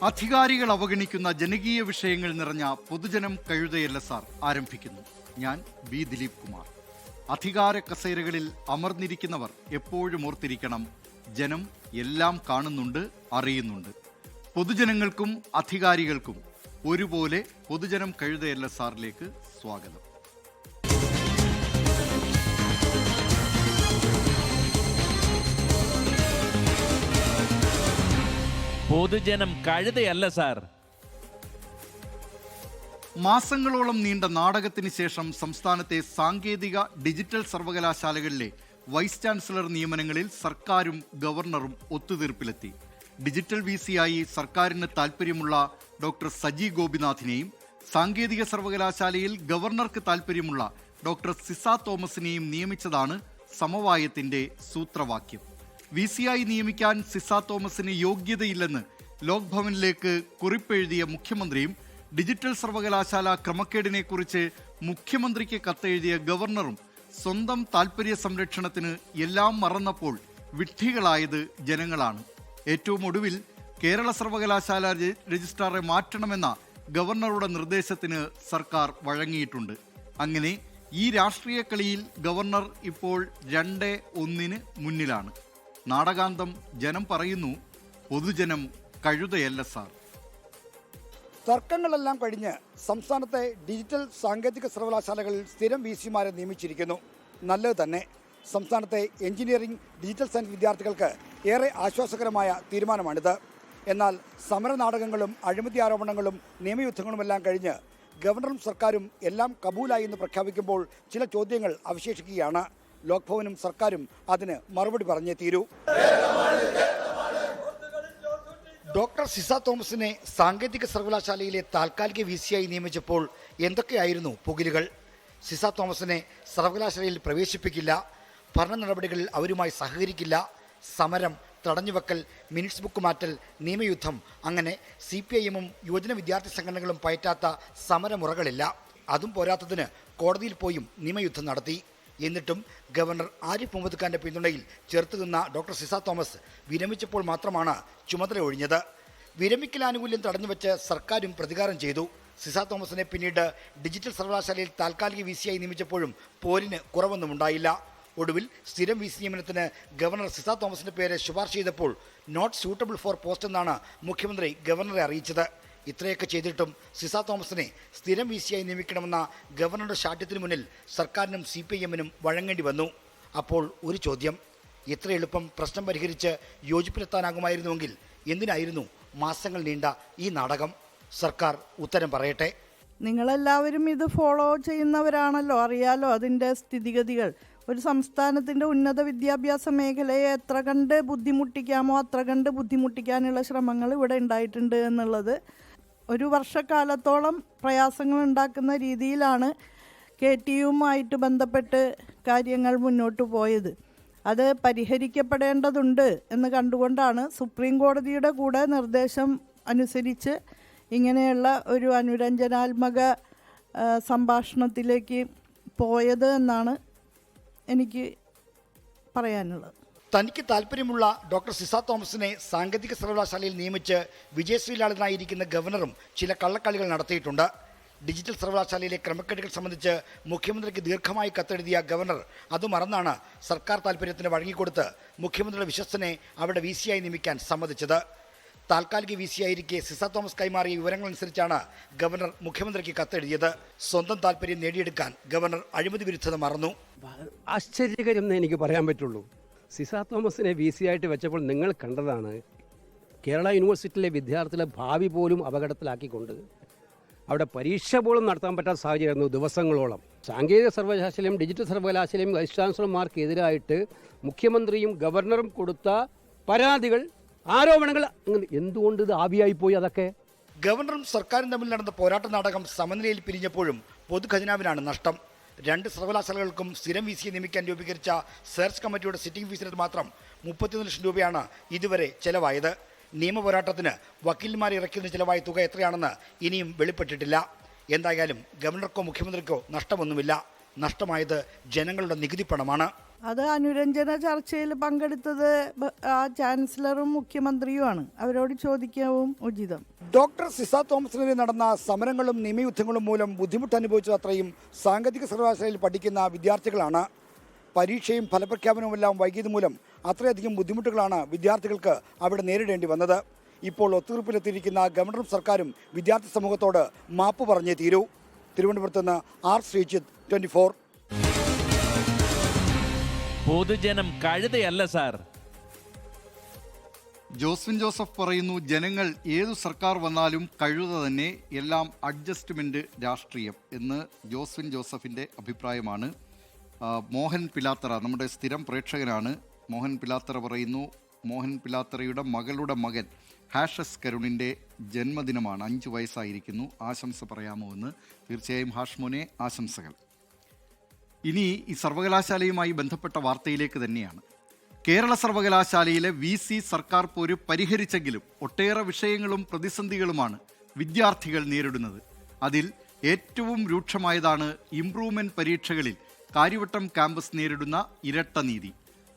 അധികാരികൾ അവഗണിക്കുന്ന ജനകീയ വിഷയങ്ങൾ നിറഞ്ഞ പൊതുജനം കഴുതയല്ല സാർ ആരംഭിക്കുന്നു. ഞാൻ ബി ദിലീപ് കുമാർ. അധികാര കസേരകളിൽ അമർന്നിരിക്കുന്നവർ എപ്പോഴും ഓർത്തിരിക്കണം, ജനം എല്ലാം കാണുന്നുണ്ട്, അറിയുന്നുണ്ട്. പൊതുജനങ്ങൾക്കും അധികാരികൾക്കും ഒരുപോലെ പൊതുജനം കഴുതയല്ല സാറിലേക്ക് സ്വാഗതം. പൊതുജനം കഴുതയല്ല സാർ. മാസങ്ങളോളം നീണ്ട നാടകത്തിന് ശേഷം സംസ്ഥാനത്തെ സാങ്കേതിക ഡിജിറ്റൽ സർവകലാശാലകളിലെ വൈസ് ചാൻസലർ നിയമനങ്ങളിൽ സർക്കാരും ഗവർണറും ഒത്തുതീർപ്പിലെത്തി. ഡിജിറ്റൽ വിസിയായി സർക്കാരിന് താൽപ്പര്യമുള്ള ഡോക്ടർ സജി ഗോപിനാഥിനെയും സാങ്കേതിക സർവകലാശാലയിൽ ഗവർണർക്ക് താൽപ്പര്യമുള്ള ഡോക്ടർ സിസ തോമസിനെയും നിയമിച്ചതാണ് സമവായത്തിന്റെ സൂത്രവാക്യം. വിസിയായി നിയമിക്കാൻ സിസ തോമസിന് യോഗ്യതയില്ലെന്ന് ലോക് ഭവനിലേക്ക് കുറിപ്പെഴുതിയ മുഖ്യമന്ത്രിയും ഡിജിറ്റൽ സർവകലാശാല ക്രമക്കേടിനെക്കുറിച്ച് മുഖ്യമന്ത്രിക്ക് കത്തെഴുതിയ ഗവർണറും സ്വന്തം താൽപ്പര്യ സംരക്ഷണത്തിന് എല്ലാം മറന്നപ്പോൾ വിഡ്ഢികളായത് ജനങ്ങളാണ്. ഏറ്റവും ഒടുവിൽ കേരള സർവകലാശാല രജിസ്ട്രാറെ മാറ്റണമെന്ന ഗവർണറുടെ നിർദ്ദേശത്തിന് സർക്കാർ വഴങ്ങിയിട്ടുണ്ട്. അങ്ങനെ ഈ രാഷ്ട്രീയ കളിയിൽ ഗവർണർ ഇപ്പോൾ 2-1 മുന്നിലാണ്. നാടകാന്തം ജനം പറയുന്നു, പൊതുജനം കഴുതയല്ല സാർ. തർക്കങ്ങളെല്ലാം കഴിഞ്ഞ് സംസ്ഥാനത്തെ ഡിജിറ്റൽ സാങ്കേതിക സർവകലാശാലകളിൽ സ്ഥിരം വിസിമാരെ നിയമിച്ചിരിക്കുന്നു. നല്ലത് തന്നെ. സംസ്ഥാനത്തെ എഞ്ചിനീയറിംഗ്, ഡിജിറ്റൽ സയൻസ് വിദ്യാർത്ഥികൾക്ക് ഏറെ ആശ്വാസകരമായ തീരുമാനമാണിത്. എന്നാൽ സമരനാടകങ്ങളും അഴിമതി ആരോപണങ്ങളും നിയമയുദ്ധങ്ങളുമെല്ലാം കഴിഞ്ഞ് ഗവർണറും സർക്കാരും എല്ലാം കബൂലായി എന്ന് പ്രഖ്യാപിക്കുമ്പോൾ ചില ചോദ്യങ്ങൾ അവശേഷിക്കുകയാണ്. ലോക് ഭവനും സർക്കാരും അതിന് മറുപടി പറഞ്ഞേ തീരൂ. ഡോക്ടർ സിസ തോമസിനെ സാങ്കേതിക സർവകലാശാലയിലെ താൽക്കാലിക വിസിയായി നിയമിച്ചപ്പോൾ എന്തൊക്കെയായിരുന്നു പുകിലുകൾ? സിസ തോമസിനെ സർവകലാശാലയിൽ പ്രവേശിപ്പിക്കില്ല, ഭരണ നടപടികളിൽ അവരുമായി സഹകരിക്കില്ല, സമരം, തടഞ്ഞുവെക്കൽ, മിനിറ്റ്സ് ബുക്ക് മാറ്റൽ, നിയമയുദ്ധം, അങ്ങനെ CPIM-ഉം യുവജന വിദ്യാർത്ഥി സംഘടനകളും പയറ്റാത്ത സമരമുറകളില്ല. അതും പോരാത്തതിന് കോടതിയിൽ പോയും നിയമയുദ്ധം നടത്തി. എന്നിട്ടും ഗവർണർ ആരിഫ് മുഹമ്മദ് ഖാന്റെ പിന്തുണയിൽ ചെറുത്തുനിന്ന ഡോക്ടർ സിസ തോമസ് വിരമിച്ചപ്പോൾ മാത്രമാണ് ചുമതല ഒഴിഞ്ഞത്. വിരമിക്കൽ ആനുകൂല്യം തടഞ്ഞുവെച്ച് സർക്കാരും പ്രതികാരം ചെയ്തു. സിസ തോമസിനെ പിന്നീട് ഡിജിറ്റൽ സർവകലാശാലയിൽ താൽക്കാലിക വിസിയായി നിയമിച്ചപ്പോഴും പോരിന് കുറവൊന്നുമുണ്ടായില്ല. ഒടുവിൽ സ്ഥിരം വിസി നിയമനത്തിന് ഗവർണർ സിസ തോമസിന്റെ പേര് ശുപാർശ ചെയ്തപ്പോൾ നോട്ട് സ്യൂട്ടബിൾ ഫോർ പോസ്റ്റ് എന്നാണ് മുഖ്യമന്ത്രി ഗവർണറെ അറിയിച്ചത്. ഇത്രയൊക്കെ ചെയ്തിട്ടും സിസ തോമസിനെ സ്ഥിരം വിസിയായി നിയമിക്കണമെന്ന ഗവർണറുടെ ശാഠ്യത്തിന് മുന്നിൽ സർക്കാരിനും CPIM-നും വഴങ്ങേണ്ടി വന്നു. അപ്പോൾ ഒരു ചോദ്യം, ഇത്ര എളുപ്പം പ്രശ്നം പരിഹരിച്ച് യോജിപ്പിലെത്താനാകുമായിരുന്നുവെങ്കിൽ എന്തിനായിരുന്നു മാസങ്ങൾ നീണ്ട ഈ നാടകം? സർക്കാർ ഉത്തരം പറയട്ടെ. നിങ്ങളെല്ലാവരും ഇത് ഫോളോ ചെയ്യുന്നവരാണല്ലോ, അറിയാലോ അതിൻ്റെ സ്ഥിതിഗതികൾ. ഒരു സംസ്ഥാനത്തിൻ്റെ ഉന്നത വിദ്യാഭ്യാസ മേഖലയെ എത്ര കണ്ട് ബുദ്ധിമുട്ടിക്കാമോ അത്ര കണ്ട് ബുദ്ധിമുട്ടിക്കാനുള്ള ശ്രമങ്ങൾ ഇവിടെ ഉണ്ടായിട്ടുണ്ട് എന്നുള്ളത് ഒരു വർഷക്കാലത്തോളം പ്രയാസങ്ങൾ ഉണ്ടാക്കുന്ന രീതിയിലാണ് KTU-വുമായിട്ട് ബന്ധപ്പെട്ട് കാര്യങ്ങൾ മുന്നോട്ട് പോയത്. അത് പരിഹരിക്കപ്പെടേണ്ടതുണ്ട് എന്ന് കണ്ടുകൊണ്ടാണ് സുപ്രീം കോടതിയുടെ കൂടെ നിർദ്ദേശം അനുസരിച്ച് ഇങ്ങനെയുള്ള ഒരു അനുരഞ്ജനാത്മക സംഭാഷണത്തിലേക്ക് പോയത് എന്നാണ് എനിക്ക് പറയാനുള്ളത്. തനിക്ക് താല്പര്യമുള്ള ഡോക്ടർ സിസ തോമസിനെ സാങ്കേതിക സർവകലാശാലയിൽ നിയമിച്ച് വിജയശ്രീലാളിതനായിരിക്കുന്ന ഗവർണറും ചില കള്ളക്കളികൾ നടത്തിയിട്ടുണ്ട്. ഡിജിറ്റൽ സർവകലാശാലയിലെ ക്രമക്കേടുകൾ സംബന്ധിച്ച് മുഖ്യമന്ത്രിക്ക് ദീർഘമായി കത്തെഴുതിയ ഗവർണർ അത് മറന്നാണ് സർക്കാർ താല്പര്യത്തിന് വഴങ്ങിക്കൊടുത്ത് മുഖ്യമന്ത്രിയുടെ വിശ്വസ്തനെ അവിടെ വിസിയായി നിയമിക്കാൻ സമ്മതിച്ചത്. താൽക്കാലിക വിസിയായിരിക്കെ സിസ തോമസ് കൈമാറിയ വിവരങ്ങളനുസരിച്ചാണ് ഗവർണർ മുഖ്യമന്ത്രിക്ക് കത്തെഴുതിയത്. സ്വന്തം താല്പര്യം നേടിയെടുക്കാൻ ഗവർണർ അഴിമതി വിരുദ്ധത മറന്നു. ആശ്ചര്യകരം എന്ന് എനിക്ക് പറയാൻ പറ്റുള്ളൂ. സിസ തോമസിനെ വിസിയായിട്ട് വെച്ചപ്പോൾ നിങ്ങൾ കണ്ടതാണ് കേരള യൂണിവേഴ്സിറ്റിയിലെ വിദ്യാർത്ഥികളെ ഭാവി പോലും അപകടത്തിലാക്കിക്കൊണ്ട് അവിടെ പരീക്ഷ പോലും നടത്താൻ പറ്റാത്ത സാഹചര്യമായിരുന്നു ദിവസങ്ങളോളം. സാങ്കേതിക സർവകലാശാലയും ഡിജിറ്റൽ സർവകലാശാലയും വൈസ് ചാൻസലർമാർക്കെതിരായിട്ട് മുഖ്യമന്ത്രിയും ഗവർണറും കൊടുത്ത പരാതികൾ, ആരോപണങ്ങൾ എന്തുകൊണ്ട് ഇത് ആവിയായിപ്പോയി? അതൊക്കെ ഗവർണറും സർക്കാരും തമ്മിൽ നടന്ന പോരാട്ട നാടകം സമനിലയിൽ പിരിഞ്ഞപ്പോഴും പൊതുഖജനാവിനാണ് നഷ്ടം. 2 സർവകലാശാലകൾക്കും സ്ഥിരം വിസിയെ നിയമിക്കാൻ രൂപീകരിച്ച സെർച്ച് കമ്മിറ്റിയുടെ സിറ്റിംഗ് ഫീസിന് മാത്രം 31 ലക്ഷം രൂപയാണ് ഇതുവരെ ചെലവായത്. നിയമ പോരാട്ടത്തിന് വക്കീൽമാരെ ഇറക്കിയതിന് ചെലവായ തുക എത്രയാണെന്ന് ഇനിയും വെളിപ്പെട്ടിട്ടില്ല. എന്തായാലും ഗവർണർക്കോ മുഖ്യമന്ത്രിക്കോ നഷ്ടമൊന്നുമില്ല. നഷ്ടമായത് ജനങ്ങളുടെ നികുതി പണമാണ്. അത് അനുരഞ്ജന ചർച്ചയിൽ പങ്കെടുത്തത് ആ ചാൻസലറും മുഖ്യമന്ത്രിയുമാണ്. അവരോട് ചോദിക്കാവും ഉചിതം. ഡോക്ടർ സിസ തോമസിനെതിരെ നടന്ന സമരങ്ങളും നിയമയുദ്ധങ്ങളും മൂലം ബുദ്ധിമുട്ട് അനുഭവിച്ചത് അത്രയും സാങ്കേതിക സർവകലാശാലയിൽ പഠിക്കുന്ന വിദ്യാർത്ഥികളാണ്. പരീക്ഷയും ഫലപ്രഖ്യാപനവുമെല്ലാം വൈകിയത് മൂലം അത്രയധികം ബുദ്ധിമുട്ടുകളാണ് വിദ്യാർത്ഥികൾക്ക് അവിടെ നേരിടേണ്ടി വന്നത്. ഇപ്പോൾ ഒത്തുതീർപ്പിലെത്തിയിരിക്കുന്ന ഗവർണറും സർക്കാരും വിദ്യാർത്ഥി സമൂഹത്തോട് മാപ്പ് പറഞ്ഞേ തീരൂ. തിരുവനന്തപുരത്ത് നിന്ന് ആർ ശ്രീജിത്ത്, 24. പൊതുജനം കഴുതയല്ല സാർ. ജോസ്വിൻ ജോസഫ് പറയുന്നു, ജനങ്ങൾ ഏതു സർക്കാർ വന്നാലും കഴുത തന്നെ, എല്ലാം അഡ്ജസ്റ്റ്മെന്റ് രാഷ്ട്രീയം എന്ന് ജോസ്വിൻ ജോസഫിന്റെ അഭിപ്രായമാണ്. മോഹൻ പിലാത്തറ നമ്മുടെ സ്ഥിരം പ്രേക്ഷകനാണ്. മോഹൻ പിലാത്തറ പറയുന്നു, മോഹൻ പിലാത്തറയുടെ മകളുടെ മകൻ ഹാഷസ് കരുണിൻ്റെ ജന്മദിനമാണ്, 5 വയസ്സായിരിക്കുന്നു, ആശംസ പറയാമോ എന്ന്. തീർച്ചയായും ഹാഷ്മോനെ ആശംസകൾ. ഇനി ഈ സർവകലാശാലയുമായി ബന്ധപ്പെട്ട വാർത്തയിലേക്ക് തന്നെയാണ്. കേരള സർവകലാശാലയിലെ VC സർക്കാർ പോര് പരിഹരിച്ചെങ്കിലും ഒട്ടേറെ വിഷയങ്ങളും പ്രതിസന്ധികളുമാണ് വിദ്യാർത്ഥികൾ നേരിടുന്നത്. അതിൽ ഏറ്റവും രൂക്ഷമായതാണ് ഇംപ്രൂവ്മെന്റ് പരീക്ഷകളിൽ കാര്യവട്ടം ക്യാമ്പസ് നേരിടുന്ന ഇരട്ട നീതി.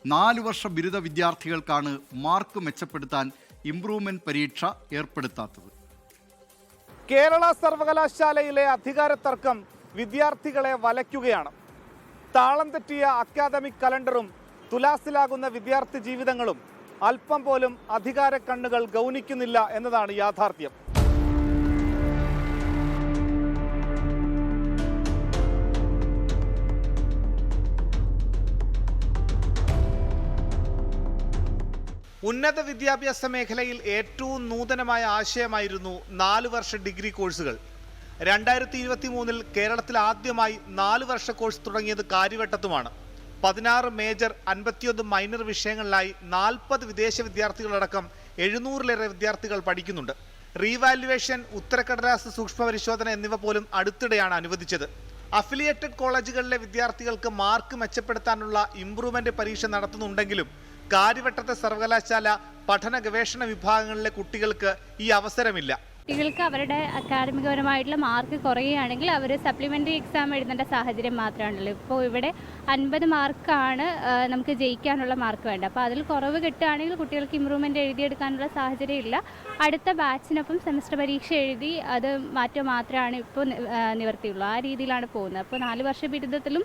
4 വർഷ ബിരുദ വിദ്യാർത്ഥികൾക്കാണ് മാർക്ക് മെച്ചപ്പെടുത്താൻ ഇംപ്രൂവ്മെന്റ് പരീക്ഷ ഏർപ്പെടുത്താത്തത്. കേരള സർവകലാശാലയിലെ അധികാര തർക്കം വിദ്യാർത്ഥികളെ വലയ്ക്കുകയാണ്. താളം തെറ്റിയ അക്കാദമിക് കലണ്ടറും തുലാസിലാകുന്ന വിദ്യാർത്ഥി ജീവിതങ്ങളും അല്പം പോലും അധികാര കണ്ണുകൾ ഗൗനിക്കുന്നില്ല എന്നതാണ് യാഥാർത്ഥ്യം. ഉന്നത വിദ്യാഭ്യാസ മേഖലയിൽ ഏറ്റവും നൂതനമായ ആശയമായിരുന്നു 4 വർഷ ഡിഗ്രി കോഴ്സുകൾ. 2023 കേരളത്തിൽ ആദ്യമായി 4 വർഷ കോഴ്സ് തുടങ്ങിയത് കാര്യവട്ടത്തുമാണ്. 16 മേജർ 51 മൈനർ വിഷയങ്ങളിലായി 40 വിദേശ വിദ്യാർത്ഥികളടക്കം 700-ലേറെ വിദ്യാർത്ഥികൾ പഠിക്കുന്നുണ്ട്. റീവാലുവേഷൻ, ഉത്തരക്കടലാസ് സൂക്ഷ്മ പരിശോധന എന്നിവ പോലും അടുത്തിടെയാണ് അനുവദിച്ചത്. അഫിലിയേറ്റഡ് കോളേജുകളിലെ വിദ്യാർത്ഥികൾക്ക് മാർക്ക് മെച്ചപ്പെടുത്താനുള്ള ഇംപ്രൂവ്മെന്റ് പരീക്ഷ നടത്തുന്നുണ്ടെങ്കിലും കാര്യവട്ടത്തെ സർവകലാശാല പഠന ഗവേഷണ വിഭാഗങ്ങളിലെ കുട്ടികൾക്ക് ഈ അവസരമില്ല. കുട്ടികൾക്ക് അവരുടെ അക്കാഡമികപരമായിട്ടുള്ള മാർക്ക് കുറയുകയാണെങ്കിൽ അവർ സപ്ലിമെൻ്ററി എക്സാം എഴുതേണ്ട സാഹചര്യം മാത്രമാണല്ലോ. ഇപ്പോൾ ഇവിടെ 50 മാർക്കാണ് നമുക്ക് ജയിക്കാനുള്ള മാർക്ക് വേണ്ടത്. അപ്പോൾ അതിൽ കുറവ് കിട്ടുകയാണെങ്കിൽ കുട്ടികൾക്ക് ഇമ്പ്രൂവ്മെൻ്റ് എഴുതിയെടുക്കാനുള്ള സാഹചര്യം ഇല്ല. അടുത്ത ബാച്ചിനൊപ്പം സെമസ്റ്റർ പരീക്ഷ എഴുതി അത് മാറ്റം മാത്രമാണ് ഇപ്പോൾ നിവർത്തിയുള്ളൂ. ആ രീതിയിലാണ് പോകുന്നത്. അപ്പോൾ 4 വർഷ ബിരുദത്തിലും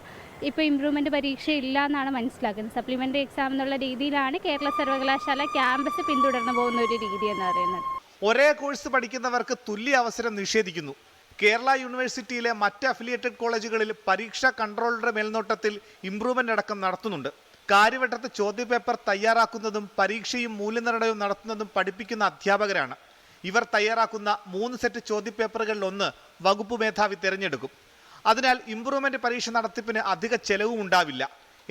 ഇപ്പോൾ ഇമ്പ്രൂവ്മെൻ്റ് പരീക്ഷ ഇല്ല എന്നാണ് മനസ്സിലാക്കുന്നത്. സപ്ലിമെൻ്ററി എക്സാം എന്നുള്ള രീതിയിലാണ് കേരള സർവകലാശാല ക്യാമ്പസ് പിന്തുടർന്നു പോകുന്ന ഒരു രീതി എന്ന് പറയുന്നത്. ഒരേ കോഴ്സ് പഠിക്കുന്നവർക്ക് തുല്യ അവസരം നിഷേധിക്കുന്നു. കേരള യൂണിവേഴ്സിറ്റിയിലെ മറ്റ് അഫിലിയേറ്റഡ് കോളേജുകളിൽ പരീക്ഷാ കൺട്രോളറുടെ മേൽനോട്ടത്തിൽ ഇംപ്രൂവ്മെന്റ് അടക്കം നടത്തുന്നുണ്ട്. കാര്യവട്ടത്ത് ചോദ്യപേപ്പർ തയ്യാറാക്കുന്നതും പരീക്ഷയും മൂല്യനിർണ്ണയവും നടത്തുന്നതും പഠിപ്പിക്കുന്ന അധ്യാപകരാണ്. ഇവർ തയ്യാറാക്കുന്ന 3 സെറ്റ് ചോദ്യപേപ്പറുകളിൽ ഒന്ന് വകുപ്പ് മേധാവി തിരഞ്ഞെടുക്കും. അതിനാൽ ഇംപ്രൂവ്മെന്റ് പരീക്ഷ നടത്തിപ്പിന് അധിക ചെലവും ഉണ്ടാവില്ല.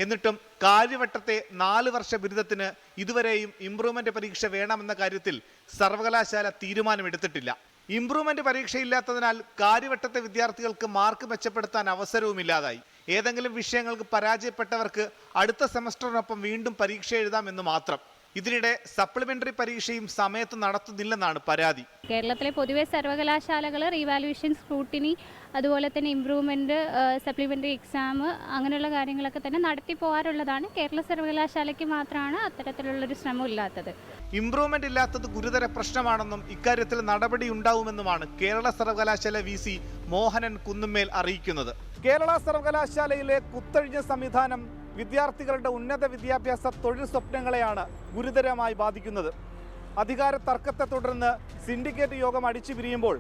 എന്നിട്ടും കാര്യവട്ടത്തെ 4 വർഷ ബിരുദത്തിന് ഇതുവരെയും ഇംപ്രൂവ്മെന്റ് പരീക്ഷ വേണമെന്ന കാര്യത്തിൽ സർവകലാശാല തീരുമാനമെടുത്തിട്ടില്ല. ഇംപ്രൂവ്മെന്റ് പരീക്ഷയില്ലാത്തതിനാൽ കാര്യവട്ടത്തെ വിദ്യാർത്ഥികൾക്ക് മാർക്ക് മെച്ചപ്പെടുത്താൻ അവസരവുമില്ലാതായി. ഏതെങ്കിലും വിഷയങ്ങൾക്ക് പരാജയപ്പെട്ടവർക്ക് അടുത്ത സെമസ്റ്ററിനൊപ്പം വീണ്ടും പരീക്ഷ എഴുതാമെന്ന് മാത്രം. ഇതിനിടെ സപ്ലിമെന്ററി പരീക്ഷയും സമയത്ത് നടത്തുന്നില്ലെന്നാണ് പരാതി. കേരളത്തിലെ പൊതുവെ സർവകലാശാലകൾ റീവാലുവേഷൻ, സ്ക്രൂട്ടിനി, അതുപോലെ തന്നെ ഇംപ്രൂവ്മെൻറ്റ്, സപ്ലിമെൻ്ററി എക്സാം അങ്ങനെയുള്ള കാര്യങ്ങളൊക്കെ തന്നെ നടത്തി പോകാറുള്ളതാണ്. കേരള സർവകലാശാലയ്ക്ക് മാത്രമാണ് അത്തരത്തിലുള്ളൊരു ശ്രമം ഇല്ലാത്തത്. ഇംപ്രൂവ്മെന്റ് ഇല്ലാത്തത് ഗുരുതര പ്രശ്നമാണെന്നും ഇക്കാര്യത്തിൽ നടപടി ഉണ്ടാവുമെന്നുമാണ് കേരള സർവകലാശാല VC മോഹനൻ കുന്നുമ്മേൽ അറിയിക്കുന്നത്. കേരള സർവകലാശാലയിലെ കുത്തഴിഞ്ഞ സംവിധാനം വിദ്യാർത്ഥികളുടെ ഉന്നത വിദ്യാഭ്യാസ തൊഴിൽ സ്വപ്നങ്ങളെയാണ് ഗുരുതരമായി ബാധിക്കുന്നത്. അധികാര തർക്കത്തെ തുടർന്ന് സിൻഡിക്കേറ്റ് യോഗം അടിച്ചു പിരിയുമ്പോൾ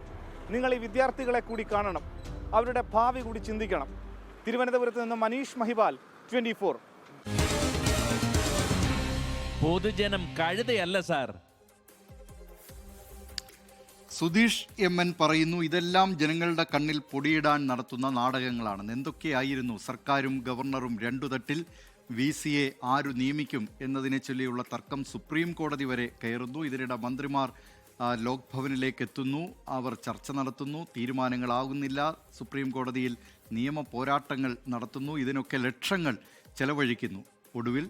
നിങ്ങൾ ഈ വിദ്യാർത്ഥികളെ കൂടി കാണണം, അവരുടെ ഭാവി കൂടി ചിന്തിക്കണം. തിരുവനന്തപുരത്ത് നിന്ന് മനീഷ് മഹിപാൽ, 24. പൊതുജനം കഴുതയല്ല സാർ. സുധീഷ് MN പറയുന്നു, ഇതെല്ലാം ജനങ്ങളുടെ കണ്ണിൽ പൊടിയിടാൻ നടത്തുന്ന നാടകങ്ങളാണെന്ന്. എന്തൊക്കെയായിരുന്നു സർക്കാരും ഗവർണറും 2 തട്ടിൽ? VCയെ ആരു നിയമിക്കും എന്നതിനെ ചൊല്ലിയുള്ള തർക്കം സുപ്രീം കോടതി വരെ കയറുന്നു. ഇതിനിടെ മന്ത്രിമാർ ലോക് ഭവനിലേക്ക് എത്തുന്നു, അവർ ചർച്ച നടത്തുന്നു, തീരുമാനങ്ങളാകുന്നില്ല. സുപ്രീം കോടതിയിൽ നിയമ പോരാട്ടങ്ങൾ നടത്തുന്നു. ഇതിനൊക്കെ ലക്ഷങ്ങൾ ചെലവഴിക്കുന്നു. ഒടുവിൽ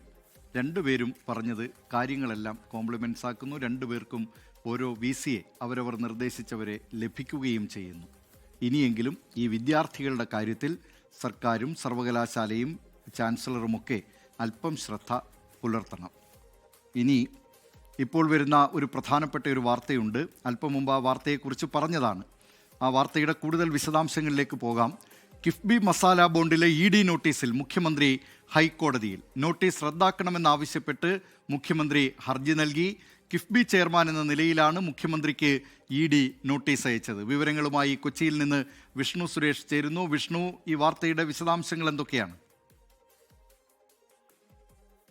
2 പേരും പറഞ്ഞത് കാര്യങ്ങളെല്ലാം കോംപ്ലിമെൻറ്റ്സ് ആക്കുന്നു. 2 പേർക്കും ഓരോ VCയെ അവരവർ നിർദ്ദേശിച്ചവരെ ലഭിക്കുകയും ചെയ്യുന്നു. ഇനിയെങ്കിലും ഈ വിദ്യാർത്ഥികളുടെ കാര്യത്തിൽ സർക്കാരും സർവകലാശാലയും ചാൻസലറുമൊക്കെ അല്പം ശ്രദ്ധ പുലർത്തണം. ഇനി ഇപ്പോൾ വരുന്ന ഒരു പ്രധാനപ്പെട്ട ഒരു വാർത്തയുണ്ട്. അല്പം മുമ്പ് ആ വാർത്തയെക്കുറിച്ച് പറഞ്ഞതാണ്. ആ വാർത്തയുടെ കൂടുതൽ വിശദാംശങ്ങളിലേക്ക് പോകാം. കിഫ്ബി മസാല ബോണ്ടിലെ ED നോട്ടീസിൽ മുഖ്യമന്ത്രി ഹൈക്കോടതിയിൽ. നോട്ടീസ് റദ്ദാക്കണമെന്നാവശ്യപ്പെട്ട് മുഖ്യമന്ത്രി ഹർജി നൽകി. കിഫ്ബി ചെയർമാൻ എന്ന നിലയിലാണ് മുഖ്യമന്ത്രിക്ക് ED നോട്ടീസ് അയച്ചത്. വിവരങ്ങളുമായി കൊച്ചിയിൽ നിന്ന് വിഷ്ണു സുരേഷ് ചേരുന്നു. വിഷ്ണു, ഈ വാർത്തയുടെ വിശദാംശങ്ങൾ എന്തൊക്കെയാണ്?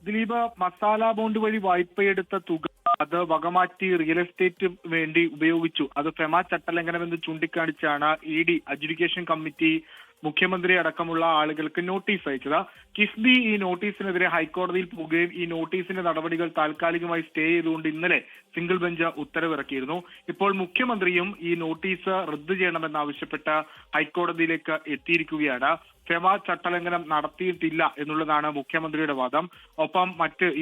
ദിലീപ്, മസാല ബോണ്ട് വഴി വായ്പയെടുത്ത തുക അത് വകമാറ്റി റിയൽ എസ്റ്റേറ്റ് വേണ്ടി ഉപയോഗിച്ചു. അത് ഫെമ ചട്ടലംഘനമെന്ന് ചൂണ്ടിക്കാണിച്ചാണ് ED അഡ്ജുഡിക്കേഷൻ കമ്മിറ്റി മുഖ്യമന്ത്രി അടക്കമുള്ള ആളുകൾക്ക് നോട്ടീസ് അയച്ചത്. കിഫ്ബി ഈ നോട്ടീസിനെതിരെ ഹൈക്കോടതിയിൽ പോവുകയും ഈ നോട്ടീസിന്റെ നടപടികൾ താൽക്കാലികമായി സ്റ്റേ ചെയ്തുകൊണ്ട് ഇന്നലെ സിംഗിൾ ബെഞ്ച് ഉത്തരവിറക്കിയിരുന്നു. ഇപ്പോൾ മുഖ്യമന്ത്രിയും ഈ നോട്ടീസ് റദ്ദു ചെയ്യണമെന്നാവശ്യപ്പെട്ട് ഹൈക്കോടതിയിലേക്ക് എത്തിയിരിക്കുകയാണ്. ഫെമ ചട്ടലംഘനം നടത്തിയിട്ടില്ല എന്നുള്ളതാണ് മുഖ്യമന്ത്രിയുടെ വാദം. ഒപ്പം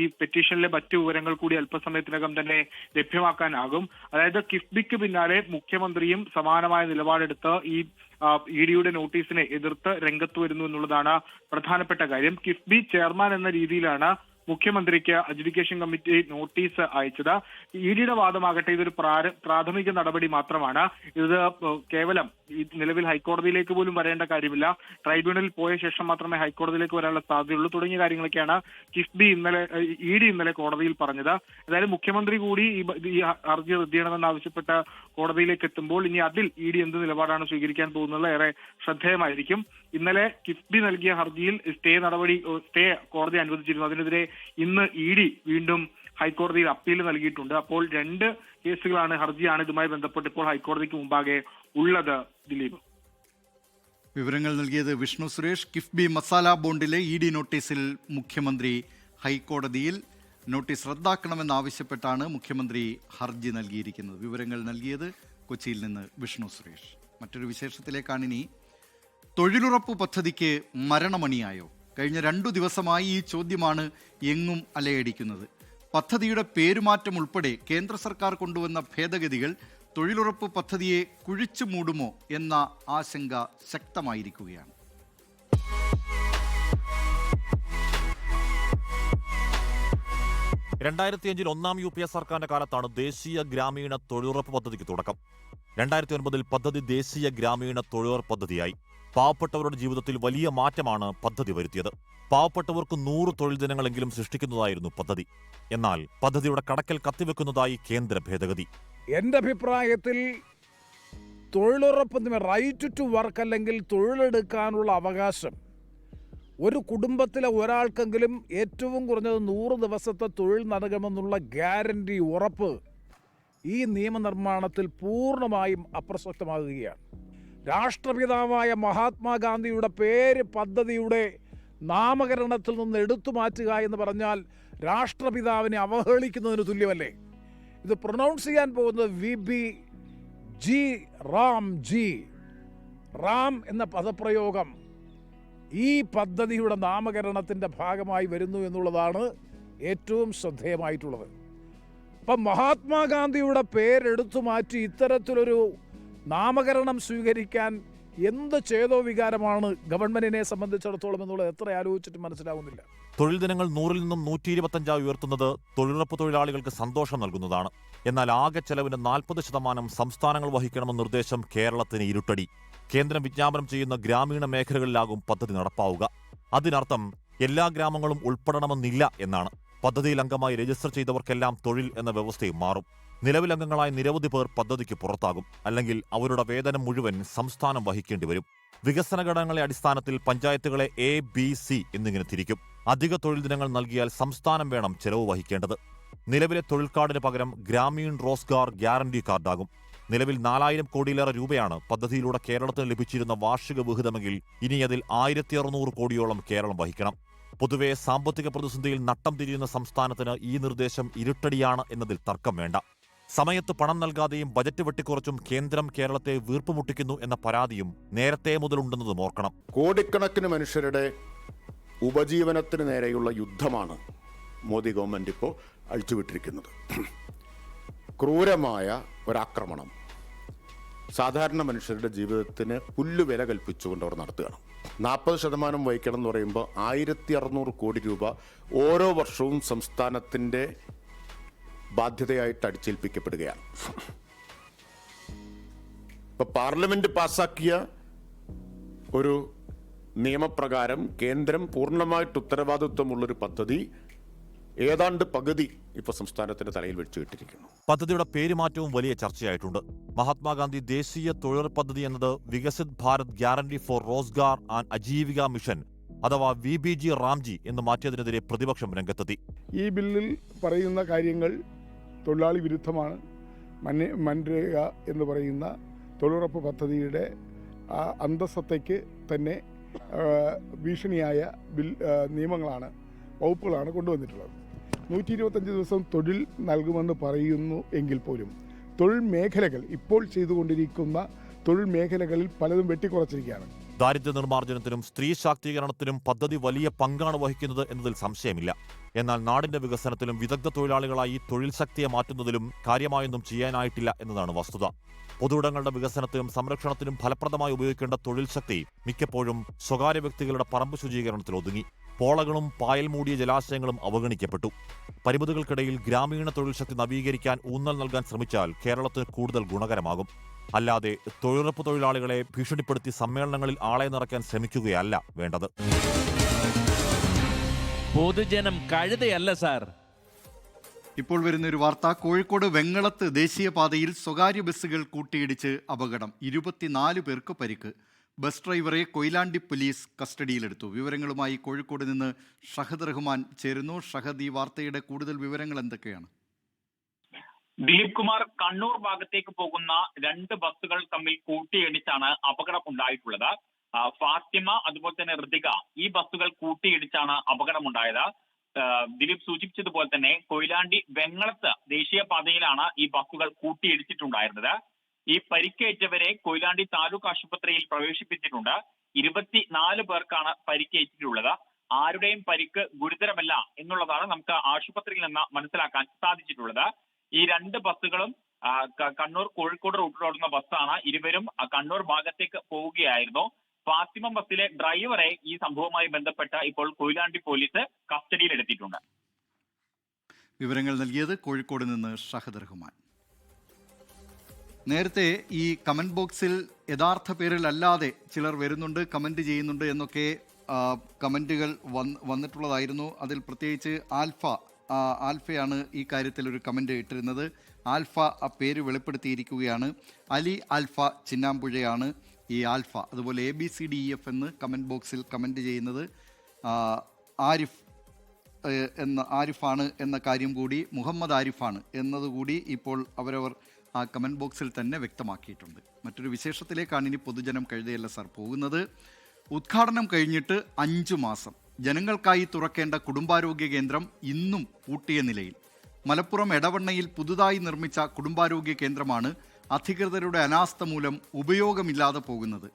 ഈ പെറ്റീഷനിലെ മറ്റ് വിവരങ്ങൾ കൂടി അല്പസമയത്തിനകം തന്നെ ലഭ്യമാക്കാനാകും. അതായത് കിഫ്ബിക്ക് പിന്നാലെ മുഖ്യമന്ത്രിയും സമാനമായ നിലപാടെടുത്ത് ഈ EDയുടെ നോട്ടീസിനെ എതിർത്ത് രംഗത്ത് വരുന്നു എന്നുള്ളതാണ് പ്രധാനപ്പെട്ട കാര്യം. കിഫ്ബി ചെയർമാൻ എന്ന രീതിയിലാണ് മുഖ്യമന്ത്രിക്ക് അഡ്ജുഡിക്കേഷൻ കമ്മിറ്റി നോട്ടീസ് അയച്ചത്. EDയുടെ വാദമാകട്ടെ ഇതൊരു പ്രാഥമിക നടപടി മാത്രമാണ്. ഇത് കേവലം നിലവിൽ ഹൈക്കോടതിയിലേക്ക് പോലും വരേണ്ട കാര്യമില്ല. ട്രൈബ്യൂണലിൽ പോയ ശേഷം മാത്രമേ ഹൈക്കോടതിയിലേക്ക് വരാനുള്ള സാധ്യതയുള്ളൂ തുടങ്ങിയ കാര്യങ്ങളൊക്കെയാണ് ED ഇന്നലെ കോടതിയിൽ പറഞ്ഞത്. ഏതായാലും മുഖ്യമന്ത്രി കൂടി ഈ ഹർജി റദ്ദ് ചെയ്യണമെന്നാവശ്യപ്പെട്ട് കോടതിയിലേക്ക് എത്തുമ്പോൾ ഇനി അതിൽ ED എന്ത് നിലപാടാണ് സ്വീകരിക്കാൻ പോകുന്നത് ഏറെ ശ്രദ്ധേയമായിരിക്കും. ഇന്നലെ കിഫ്ബി നൽകിയ ഹർജിയിൽ സ്റ്റേ കോടതി അനുവദിച്ചിരുന്നു. അതിനെതിരെ ഇന്ന് ED വീണ്ടും ഹൈക്കോടതിയിൽ അപ്പീൽ നൽകിയിട്ടുണ്ട്. അപ്പോൾ 2 ഹർജിയാണ് ഇതുമായി ബന്ധപ്പെട്ട് ഇപ്പോൾ ഹൈക്കോടതിക്ക് മുമ്പാകെ ഉള്ളത്. ദിലീപ്, വിവരങ്ങൾ നൽകിയത് വിഷ്ണു സുരേഷ്. കിഫ്ബി മസാല ബോണ്ടിലെ ED നോട്ടീസിൽ മുഖ്യമന്ത്രി ഹൈക്കോടതിയിൽ. നോട്ടീസ് റദ്ദാക്കണമെന്നാവശ്യപ്പെട്ടാണ് മുഖ്യമന്ത്രി ഹർജി നൽകിയിരിക്കുന്നത്. വിവരങ്ങൾ നൽകിയത് കൊച്ചിയിൽ നിന്ന് വിഷ്ണു സുരേഷ്. മറ്റൊരു വിശേഷത്തിലേക്കാണിനി. തൊഴിലുറപ്പ് പദ്ധതിക്ക് മരണമണിയായോ? കഴിഞ്ഞ 2 ദിവസമായി ഈ ചോദ്യമാണ് എങ്ങും അലയടിക്കുന്നത്. പദ്ധതിയുടെ പേരുമാറ്റം ഉൾപ്പെടെ കേന്ദ്ര സർക്കാർ കൊണ്ടുവന്ന ഭേദഗതികൾ തൊഴിലുറപ്പ് പദ്ധതിയെ കുഴിച്ചു മൂടുമോ എന്ന ആശങ്ക ശക്തമായിരിക്കുകയാണ്. 2005 ഒന്നാം UPA സർക്കാരിന്റെ കാലത്താണ് ദേശീയ ഗ്രാമീണ തൊഴിലുറപ്പ് പദ്ധതിക്ക് തുടക്കം. 2009 പദ്ധതി ദേശീയ ഗ്രാമീണ തൊഴിലുറപ്പ് പദ്ധതിയായി. പാവപ്പെട്ടവരുടെ ജീവിതത്തിൽ വലിയ മാറ്റമാണ് പദ്ധതി വരുത്തിയത്. പാവപ്പെട്ടവർക്ക് 100 തൊഴിൽ ദിനങ്ങളെങ്കിലും സൃഷ്ടിക്കുന്നതായിരുന്നു പദ്ധതി. എന്നാൽ പദ്ധതിയുടെ കടക്കൽ കത്തിവെക്കുന്നതായി കേന്ദ്ര ഭേദഗതി. എൻ്റെ അഭിപ്രായത്തിൽ തൊഴിലുറപ്പ് റൈറ്റ് ടു വർക്ക് അല്ലെങ്കിൽ തൊഴിലെടുക്കാനുള്ള അവകാശം ഒരു കുടുംബത്തിലെ ഒരാൾക്കെങ്കിലും ഏറ്റവും കുറഞ്ഞത് 100 ദിവസത്തെ തൊഴിൽ നൽകുമെന്നുള്ള ഗ്യാരണ്ടി ഉറപ്പ് ഈ നിയമനിർമ്മാണത്തിൽ പൂർണ്ണമായും അപ്രസക്തമാകുകയാണ്. രാഷ്ട്രപിതാവായ മഹാത്മാഗാന്ധിയുടെ പേര് പദ്ധതിയുടെ നാമകരണത്തിൽ നിന്ന് എടുത്തു മാറ്റുക എന്ന് പറഞ്ഞാൽ രാഷ്ട്രപിതാവിനെ അവഹേളിക്കുന്നതിന് തുല്യമല്ലേ? ഇത് പ്രൊനൗൺസ് ചെയ്യാൻ പോകുന്നത് VBG റാം എന്ന പദപ്രയോഗം ഈ പദ്ധതിയുടെ നാമകരണത്തിൻ്റെ ഭാഗമായി വരുന്നു എന്നുള്ളതാണ് ഏറ്റവും ശ്രദ്ധേയമായിട്ടുള്ളത്. അപ്പം മഹാത്മാഗാന്ധിയുടെ പേരെടുത്തു മാറ്റി ഇത്തരത്തിലൊരു നാമകരണം സ്വീകരിക്കാൻ എന്ത് ചേതോവികാരമാണ് ഗവൺമെന്റിനെ സംബന്ധിച്ചിടത്തോളം എന്നുള്ളത് എത്ര ആലോചിച്ചിട്ട് മനസ്സിലാവുന്നില്ല. തൊഴിൽ ദിനങ്ങൾ 100-ൽ നിന്നും 125 ഉയർത്തുന്നത് തൊഴിലുറപ്പ് തൊഴിലാളികൾക്ക് സന്തോഷം നൽകുന്നതാണ്. എന്നാൽ ആകെ ചെലവിന് 40% സംസ്ഥാനങ്ങൾ വഹിക്കണമെന്ന നിർദ്ദേശം കേരളത്തിന് ഇരുട്ടടി. കേന്ദ്രം വിജ്ഞാപനം ചെയ്യുന്ന ഗ്രാമീണ മേഖലകളിലാകും പദ്ധതി നടപ്പാവുക. അതിനർത്ഥം എല്ലാ ഗ്രാമങ്ങളും ഉൾപ്പെടണമെന്നില്ല എന്നാണ്. പദ്ധതിയിൽ അംഗമായി രജിസ്റ്റർ ചെയ്തവർക്കെല്ലാം തൊഴിൽ എന്ന വ്യവസ്ഥയും മാറും. നിലവിൽ അംഗങ്ങളായ നിരവധി പേർ പദ്ധതിക്ക് പുറത്താകും. അല്ലെങ്കിൽ അവരുടെ വേതനം മുഴുവൻ സംസ്ഥാനം വഹിക്കേണ്ടി വരും. വികസന ഘടകങ്ങളെ അടിസ്ഥാനത്തിൽ പഞ്ചായത്തുകളെ A, B, C എന്നിങ്ങനെ തിരിക്കും. അധിക തൊഴിൽ ദിനങ്ങൾ നൽകിയാൽ സംസ്ഥാനം വേണം ചെലവ് വഹിക്കേണ്ടത്. നിലവിലെ തൊഴിൽ കാർഡിന് പകരം ഗ്രാമീൺ റോസ്ഗാർ ഗ്യാരണ്ടി കാർഡാകും. നിലവിൽ 4000 കോടിയിലേറെ രൂപയാണ് പദ്ധതിയിലൂടെ കേരളത്തിന് ലഭിച്ചിരുന്ന വാർഷിക വിഹിതമെങ്കിൽ ഇനി അതിൽ 1600 കോടിയോളം കേരളം വഹിക്കണം. പൊതുവെ സാമ്പത്തിക പ്രതിസന്ധിയിൽ നട്ടം തിരിയുന്ന സംസ്ഥാനത്തിന് ഈ നിർദ്ദേശം ഇരുട്ടടിയാണ് എന്നതിൽ തർക്കം വേണ്ട. സമയത്ത് പണം നൽകാതെയും ബജറ്റ് വെട്ടിക്കുറച്ചും കേന്ദ്രം കേരളത്തെ വീർപ്പുമുട്ടിക്കുന്നു എന്ന പരാതിയും നേരത്തെ മുതലുണ്ടെന്നതും ഓർക്കണം. കോടിക്കണക്കിന് മനുഷ്യരുടെ ഉപജീവനത്തിന് നേരെയുള്ള യുദ്ധമാണ് മോദി ഗവൺമെന്റ് ഇപ്പോൾ അഴിച്ചുവിട്ടിരിക്കുന്നത്. ക്രൂരമായ ഒരാക്രമണം സാധാരണ മനുഷ്യരുടെ ജീവിതത്തിന് പുല്ലുവില കൽപ്പിച്ചുകൊണ്ട് അവർ നടത്തുകയാണ്. 40% വഹിക്കണം എന്ന് പറയുമ്പോൾ 1600 കോടി രൂപ ഓരോ വർഷവും സംസ്ഥാനത്തിൻ്റെ ബാധ്യതയായിട്ട് അടിച്ചേൽപ്പിക്കപ്പെടുകയാണ്. ഇപ്പം പാർലമെന്റ് പാസാക്കിയ ഒരു നിയമപ്രകാരം കേന്ദ്രം പൂർണ്ണമായിട്ട് ഉത്തരവാദിത്വമുള്ളൊരു പദ്ധതി ഏതാണ്ട് പകുതി ഇപ്പോൾ സംസ്ഥാനത്തിന്റെ തലയിൽ വെച്ചുകിട്ടിരിക്കുന്നു. പദ്ധതിയുടെ പേരുമാറ്റവും വലിയ ചർച്ചയായിട്ടുണ്ട്. മഹാത്മാഗാന്ധി ദേശീയ തൊഴിൽ പദ്ധതി എന്നത് Viksit Bharat guarantee four Rozgar and Ajeevika mission അഥവാ VBG റാംജി എന്ന് മാറ്റിയതിനെതിരെ പ്രതിപക്ഷം രംഗത്തെത്തി. ഈ ബില്ലിൽ പറയുന്ന കാര്യങ്ങൾ തൊഴിലാളി വിരുദ്ധമാണ്. മൻരേഗ എന്ന് പറയുന്ന തൊഴിലുറപ്പ് പദ്ധതിയുടെ അന്തസ്സത്തയ്ക്ക് തന്നെ ഭീഷണിയായ നിയമങ്ങളാണ്, വകുപ്പുകളാണ് കൊണ്ടുവന്നിട്ടുള്ളത്. 125 ദിവസം തൊഴിൽ നൽകുമെന്ന് പറയുന്നു എങ്കിൽ പോലും തൊഴിൽ മേഖലകൾ ഇപ്പോൾ ചെയ്തുകൊണ്ടിരിക്കുന്ന തൊഴിൽ മേഖലകളിൽ പലതും വെട്ടിക്കുറച്ചിരിക്കുകയാണ്. ദാരിദ്ര്യ നിർമ്മാർജ്ജനത്തിനും സ്ത്രീ ശാക്തീകരണത്തിനും പദ്ധതി വലിയ പങ്കാണ് വഹിക്കുന്നത് എന്നതിൽ സംശയമില്ല. എന്നാൽ നാടിന്റെ വികസനത്തിലും വിദഗ്ധ തൊഴിലാളികളായി തൊഴിൽ ശക്തിയെ മാറ്റുന്നതിലും കാര്യമായൊന്നും ചെയ്യാനായിട്ടില്ല എന്നതാണ് വസ്തുത. പൊതുയിടങ്ങളുടെ വികസനത്തിനും സംരക്ഷണത്തിനും ഫലപ്രദമായി ഉപയോഗിക്കേണ്ട തൊഴിൽ ശക്തി മിക്കപ്പോഴും സ്വകാര്യ വ്യക്തികളുടെ പറമ്പ് ശുചീകരണത്തിൽ ഒതുങ്ങി. പോളകളും പായൽ മൂടിയ ജലാശയങ്ങളും അവഗണിക്കപ്പെട്ടു. പരിമിതികൾക്കിടയിൽ ഗ്രാമീണ തൊഴിൽ ശക്തി നവീകരിക്കാൻ ഊന്നൽ നൽകാൻ ശ്രമിച്ചാൽ കേരളത്തിന് കൂടുതൽ ഗുണകരമാകും. അല്ലാതെ തൊഴിലുറപ്പ് തൊഴിലാളികളെ ഭീഷണിപ്പെടുത്തി സമ്മേളനങ്ങളിൽ ആളെ നിറയ്ക്കാൻ ശ്രമിക്കുകയല്ല വേണ്ടത്. പൊതുജനം കഴുതയല്ല സാർ. ഇപ്പോൾ വരുന്നൊരു വാർത്ത. കോഴിക്കോട് വെങ്ങളത്ത് ദേശീയപാതയിൽ സ്വകാര്യ ബസ്സുകൾ കൂട്ടിയിടിച്ച് അപകടം. 24 പേർക്ക് പരിക്ക്. ബസ് ഡ്രൈവറെ കൊയിലാണ്ടി പോലീസ് കസ്റ്റഡിയിലെടുത്തു. വിവരങ്ങളുമായി കോഴിക്കോട് നിന്ന് ഷഹദ് റഹ്മാൻ ചേരുന്നു. ഷഹദ്, ഈ വാർത്തയുടെ കൂടുതൽ വിവരങ്ങൾ എന്തൊക്കെയാണ്? ദിലീപ് കുമാർ, കണ്ണൂർ ഭാഗത്തേക്ക് പോകുന്ന 2 ബസ്സുകൾ തമ്മിൽ കൂട്ടിയിടിച്ചാണ് അപകടം ഉണ്ടായിട്ടുള്ളത്. ഫാത്തിമ അതുപോലെ തന്നെ ഋതിക, ഈ ബസ്സുകൾ കൂട്ടിയിടിച്ചാണ് അപകടമുണ്ടായത്. ദിലീപ് സൂചിപ്പിച്ചതുപോലെ തന്നെ കൊയിലാണ്ടി വെങ്ങളത്ത് ദേശീയപാതയിലാണ് ഈ ബസ്സുകൾ കൂട്ടിയിടിച്ചിട്ടുണ്ടായിരുന്നത്. ഈ പരിക്കേറ്റവരെ കൊയിലാണ്ടി താലൂക്ക് ആശുപത്രിയിൽ പ്രവേശിപ്പിച്ചിട്ടുണ്ട്. 24 പേർക്കാണ് പരിക്കേറ്റിട്ടുള്ളത്. ആരുടെയും പരിക്ക് ഗുരുതരമല്ല എന്നുള്ളതാണ് നമുക്ക് ആശുപത്രിയിൽ നിന്ന് മനസ്സിലാക്കാൻ സാധിച്ചിട്ടുള്ളത്. ഈ 2 ബസ്സുകളും കണ്ണൂർ കോഴിക്കോട് റൂട്ടിലോടുന്ന ബസ്സാണ്. ഇരുവരും കണ്ണൂർ ഭാഗത്തേക്ക് പോവുകയായിരുന്നു. ഫാത്തിമ ബസ്സിലെ ഡ്രൈവറെ ഈ സംഭവവുമായി ബന്ധപ്പെട്ട് ഇപ്പോൾ കൊയിലാണ്ടി പോലീസ് കസ്റ്റഡിയിലെടുത്തിട്ടുണ്ട്. വിവരങ്ങൾ നൽകിയത് കോഴിക്കോട് നിന്ന് ഷഹദ് റഹ്മാൻ. നേരത്തെ ഈ കമന്റ് ബോക്സിൽ യഥാർത്ഥ പേരിലല്ലാതെ ചിലർ വരുന്നുണ്ട്, കമന്റ് ചെയ്യുന്നുണ്ട് എന്നൊക്കെ കമന്റുകൾ വന്നിട്ടുള്ളതായിരുന്നു. അതിൽ പ്രത്യേകിച്ച് ആൽഫയാണ് ഈ കാര്യത്തിൽ ഒരു കമന്റ് ഇട്ടിരുന്നത്. ആൽഫ ആ പേര് വെളിപ്പെടുത്തിയിരിക്കുകയാണ്. അലി ആൽഫ ചിന്നാമ്പുഴയാണ് ഈ ആൽഫ. അതുപോലെ ABCDEF എന്ന് കമന്റ് ബോക്സിൽ കമന്റ് ചെയ്യുന്നത് ആരിഫാണ് എന്ന കാര്യം കൂടി, മുഹമ്മദ് ആരിഫാണ് എന്നതുകൂടി ഇപ്പോൾ അവരവർ ആ കമന്റ് ബോക്സിൽ തന്നെ വ്യക്തമാക്കിയിട്ടുണ്ട്. മറ്റൊരു വിശേഷത്തിലേക്കാണ് ഇനി പൊതുജനം കഴുതയല്ല സാർ പോകുന്നത്. ഉദ്ഘാടനം കഴിഞ്ഞിട്ട് 5 മാസം. ജനങ്ങൾക്കായി തുറക്കേണ്ട കുടുംബാരോഗ്യ കേന്ദ്രം ഇന്നും പൂട്ടിയ നിലയിൽ. മലപ്പുറം എടവണ്ണയിൽ പുതുതായി നിർമ്മിച്ച കുടുംബാരോഗ്യ കേന്ദ്രമാണ് അധികൃതരുടെ അനാസ്ഥ മൂലം ഉപയോഗമില്ലാതെ പോകുന്നത്.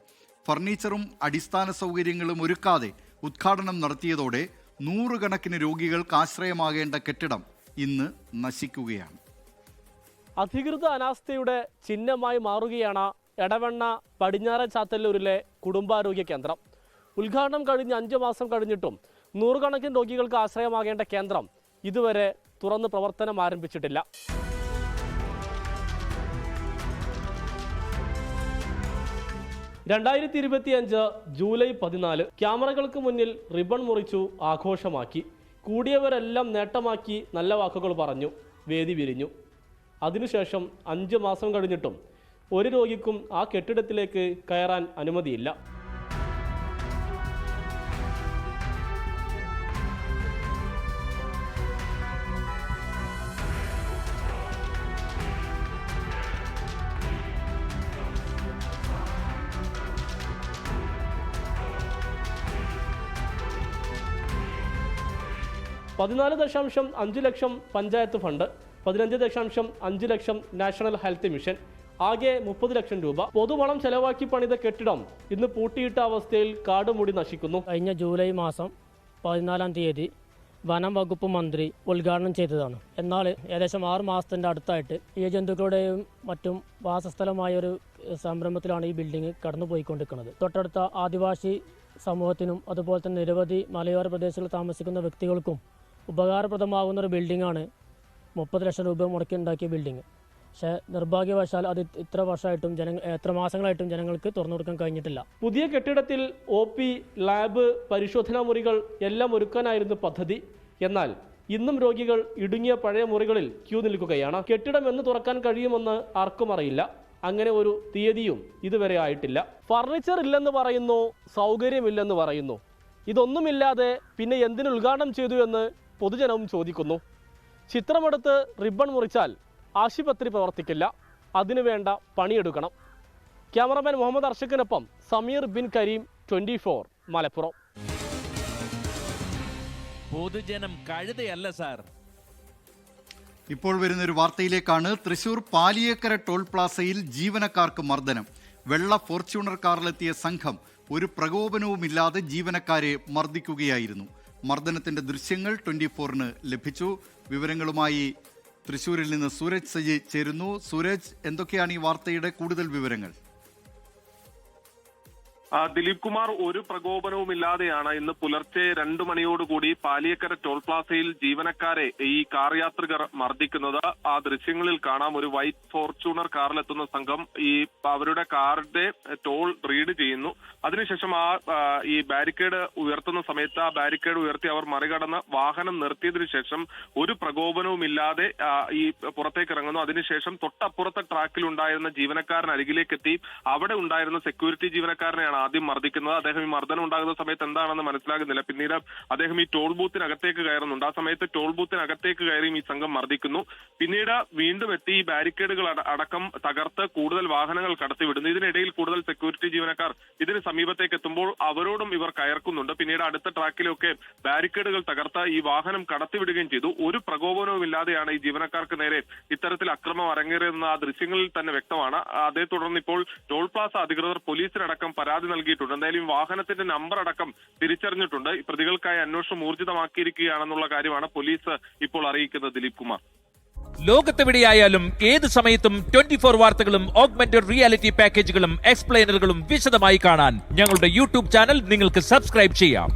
ഫർണിച്ചറും അടിസ്ഥാന സൗകര്യങ്ങളും ഒരുക്കാതെ ഉദ്ഘാടനം നടത്തിയതോടെ 100 കണക്കിന് രോഗികൾക്ക് ആശ്രയമാകേണ്ട കെട്ടിടം ഇന്ന് നശിക്കുകയാണ്. അധികൃത അനാസ്ഥയുടെ ചിഹ്നമായി മാറുകയാണ് എടവണ്ണ പടിഞ്ഞാറൻ ചാത്തല്ലൂരിലെ കുടുംബാരോഗ്യ കേന്ദ്രം. ഉദ്ഘാടനം കഴിഞ്ഞ് 5 മാസം കഴിഞ്ഞിട്ടും 100 കണക്കിന് രോഗികൾക്ക് ആശ്രയമാകേണ്ട കേന്ദ്രം ഇതുവരെ തുറന്ന് പ്രവർത്തനം ആരംഭിച്ചിട്ടില്ല. (2025) ജൂലൈ 14 ക്യാമറകൾക്ക് മുന്നിൽ റിബൺ മുറിച്ചു, ആഘോഷമാക്കി. കൂടിയവരെല്ലാം നേട്ടമാക്കി നല്ല വാക്കുകൾ പറഞ്ഞു, വേദി വിരിഞ്ഞു. അതിനുശേഷം 5 മാസം കഴിഞ്ഞിട്ടും ഒരു രോഗിക്കും ആ കെട്ടിടത്തിലേക്ക് കയറാൻ അനുമതിയില്ല. $14.5 ലക്ഷം പഞ്ചായത്ത് ഫണ്ട്, $15.5 ലക്ഷം നാഷണൽ ഹെൽത്ത് മിഷൻ, ആകെ $30 ലക്ഷം രൂപ പൊതുപണം ചെലവാക്കി പണിത കെട്ടിടം ഇന്ന് പൂട്ടിയിട്ട അവസ്ഥയിൽ കാടുമൂടി നശിക്കുന്നു. കഴിഞ്ഞ ജൂലൈ മാസം 14-ാം തീയതി വനം വകുപ്പ് മന്ത്രി ഉദ്ഘാടനം ചെയ്തതാണ്. എന്നാൽ ഏകദേശം 6 മാസത്തിൻ്റെ അടുത്തായിട്ട് ഈ ജന്തുക്കളുടെയും മറ്റും വാസസ്ഥലമായ ഒരു സംരംഭത്തിലാണ് ഈ ബിൽഡിംഗ് കടന്നുപോയിക്കൊണ്ടിരിക്കുന്നത്. തൊട്ടടുത്ത ആദിവാസി സമൂഹത്തിനും അതുപോലെ തന്നെ നിരവധി മലയോര പ്രദേശങ്ങളിൽ താമസിക്കുന്ന വ്യക്തികൾക്കും ഉപകാരപ്രദമാകുന്ന ഒരു ബിൽഡിങ്ങാണ് 30 ലക്ഷം രൂപ മുടക്കി ഉണ്ടാക്കിയ ബിൽഡിംഗ്. പക്ഷേ നിർഭാഗ്യവശാൽ അത് ഇത്ര വർഷമായിട്ടും എത്ര മാസങ്ങളായിട്ടും ജനങ്ങൾക്ക് തുറന്നു കൊടുക്കാൻ കഴിഞ്ഞിട്ടില്ല. പുതിയ കെട്ടിടത്തിൽ OP, ലാബ്, പരിശോധനാ മുറികൾ എല്ലാം ഒരുക്കാനായിരുന്നു പദ്ധതി. എന്നാൽ ഇന്നും രോഗികൾ ഇടുങ്ങിയ പഴയ മുറികളിൽ ക്യൂ നിൽക്കുകയാണ്. കെട്ടിടം എന്ന് തുറക്കാൻ കഴിയുമെന്ന് ആർക്കും അറിയില്ല. അങ്ങനെ ഒരു തീയതിയും ഇതുവരെ ആയിട്ടില്ല. ഫർണിച്ചർ ഇല്ലെന്ന് പറയുന്നു, സൗകര്യമില്ലെന്ന് പറയുന്നു. ഇതൊന്നുമില്ലാതെ പിന്നെ എന്തിന് ഉദ്ഘാടനം ചെയ്തു എന്ന് പൊതുജനവും ചോദിക്കുന്നു. ചിത്രമെടുത്ത് റിബൺ മുറിച്ചാൽ ആശുപത്രി പ്രവർത്തിക്കില്ല. അതിനുവേണ്ട പണിയെടുക്കണം. ക്യാമറമാൻ മുഹമ്മദ് അർഷക്കിനൊപ്പം സമീർ ബിൻ കരീം, 24 മലപ്പുറം. പൊതുജനം കഴുതയല്ല സാർ. ഇപ്പോൾ വരുന്നൊരു വാർത്തയിലേക്കാണ്. തൃശൂർ പാലിയേക്കര ടോൾ പ്ലാസയിൽ ജീവനക്കാർക്ക് മർദ്ദനം. വെള്ള ഫോർച്യൂണർ കാറിലെത്തിയ സംഘം ഒരു പ്രകോപനവുമില്ലാതെ ജീവനക്കാരെ മർദ്ദിക്കുകയായിരുന്നു. മർദ്ദനത്തിന്റെ ദൃശ്യങ്ങൾ 24-ന് ലഭിച്ചു. വിവരങ്ങളുമായി തൃശൂരിൽ നിന്ന് സൂരജ് സജി ചേരുന്നു. സൂരജ്, എന്തൊക്കെയാണ് ഈ വാർത്തയുടെ കൂടുതൽ വിവരങ്ങൾ? ദിലീപ് കുമാർ, ഒരു പ്രകോപനവുമില്ലാതെയാണ് ഇന്ന് പുലർച്ചെ 2 മണിയോടുകൂടി പാലിയേക്കര ടോൾ പ്ലാസയിൽ ജീവനക്കാരെ ഈ കാർ യാത്രികർ മർദ്ദിക്കുന്നത്. ആ ദൃശ്യങ്ങളിൽ കാണാം. ഒരു വൈറ്റ് ഫോർച്യൂണർ കാറിലെത്തുന്ന സംഘം അവരുടെ കാറിന്റെ ടോൾ റീഡ് ചെയ്യുന്നു. അതിനുശേഷം ഈ ബാരിക്കേഡ് ഉയർത്തുന്ന സമയത്ത് ആ ബാരിക്കേഡ് ഉയർത്തി അവർ മറികടന്ന് വാഹനം നിർത്തിയതിനു ശേഷം ഒരു പ്രകോപനവുമില്ലാതെ ഈ പുറത്തേക്ക് ഇറങ്ങുന്നു. അതിനുശേഷം തൊട്ടപ്പുറത്തെ ട്രാക്കിൽ ഉണ്ടായിരുന്ന ജീവനക്കാരൻ അരികിലേക്കെത്തി അവിടെ ഉണ്ടായിരുന്ന സെക്യൂരിറ്റി ജീവനക്കാരനെയാണ് ആദ്യം മർദ്ദിക്കുന്നത്. അദ്ദേഹം ഈ മർദ്ദനം ഉണ്ടാകുന്ന സമയത്ത് എന്താണെന്ന് മനസ്സിലാകുന്നില്ല. പിന്നീട് അദ്ദേഹം ഈ ടോൾ ബൂത്തിനകത്തേക്ക് കയറുന്നുണ്ട്. ആ സമയത്ത് ടോൾ ബൂത്തിനകത്തേക്ക് കയറിയും ഈ സംഘം മർദ്ദിക്കുന്നു. പിന്നീട് വീണ്ടും എത്തി ഈ ബാരിക്കേഡുകൾ അടക്കം തകർത്ത് കൂടുതൽ വാഹനങ്ങൾ കടത്തിവിടുന്നു. ഇതിനിടയിൽ കൂടുതൽ സെക്യൂരിറ്റി ജീവനക്കാർ ഇതിന് സമീപത്തേക്ക് എത്തുമ്പോൾ അവരോടും ഇവർ കയർക്കുന്നുണ്ട്. പിന്നീട് അടുത്ത ട്രാക്കിലൊക്കെ ബാരിക്കേഡുകൾ തകർത്ത് ഈ വാഹനം കടത്തിവിടുകയും ചെയ്തു. ഒരു പ്രകോപനവുമില്ലാതെയാണ് ഈ ജീവനക്കാർക്ക് നേരെ ഇത്തരത്തിൽ അക്രമം അരങ്ങേറിയതെന്ന് ആ ദൃശ്യങ്ങളിൽ തന്നെ വ്യക്തമാണ്. അതേ തുടർന്ന് ഇപ്പോൾ ടോൾ പ്ലാസ അധികൃതർ പോലീസിനടക്കം പരാതി നൽകിയിട്ടുണ്ട്. എന്തായാലും വാഹനത്തിന്റെ നമ്പർ അടക്കം തിരിച്ചറിഞ്ഞിട്ടുണ്ട്. പ്രതികൾക്കായി അന്വേഷണം ഊർജിതമാക്കിയിരിക്കുകയാണെന്നുള്ള കാര്യമാണ് പോലീസ് ഇപ്പോൾ അറിയിക്കുന്നത്. ദിലീപ് കുമാർ, ലോകത്തെവിടെയായാലും ഏത് സമയത്തും 24 വാർത്തകളും ഓഗ്മെന്റഡ് റിയാലിറ്റി പാക്കേജുകളും എക്സ്പ്ലെയിനറുകളും വിശദമായി കാണാൻ ഞങ്ങളുടെ YouTube ചാനൽ നിങ്ങൾക്ക് സബ്സ്ക്രൈബ് ചെയ്യാം.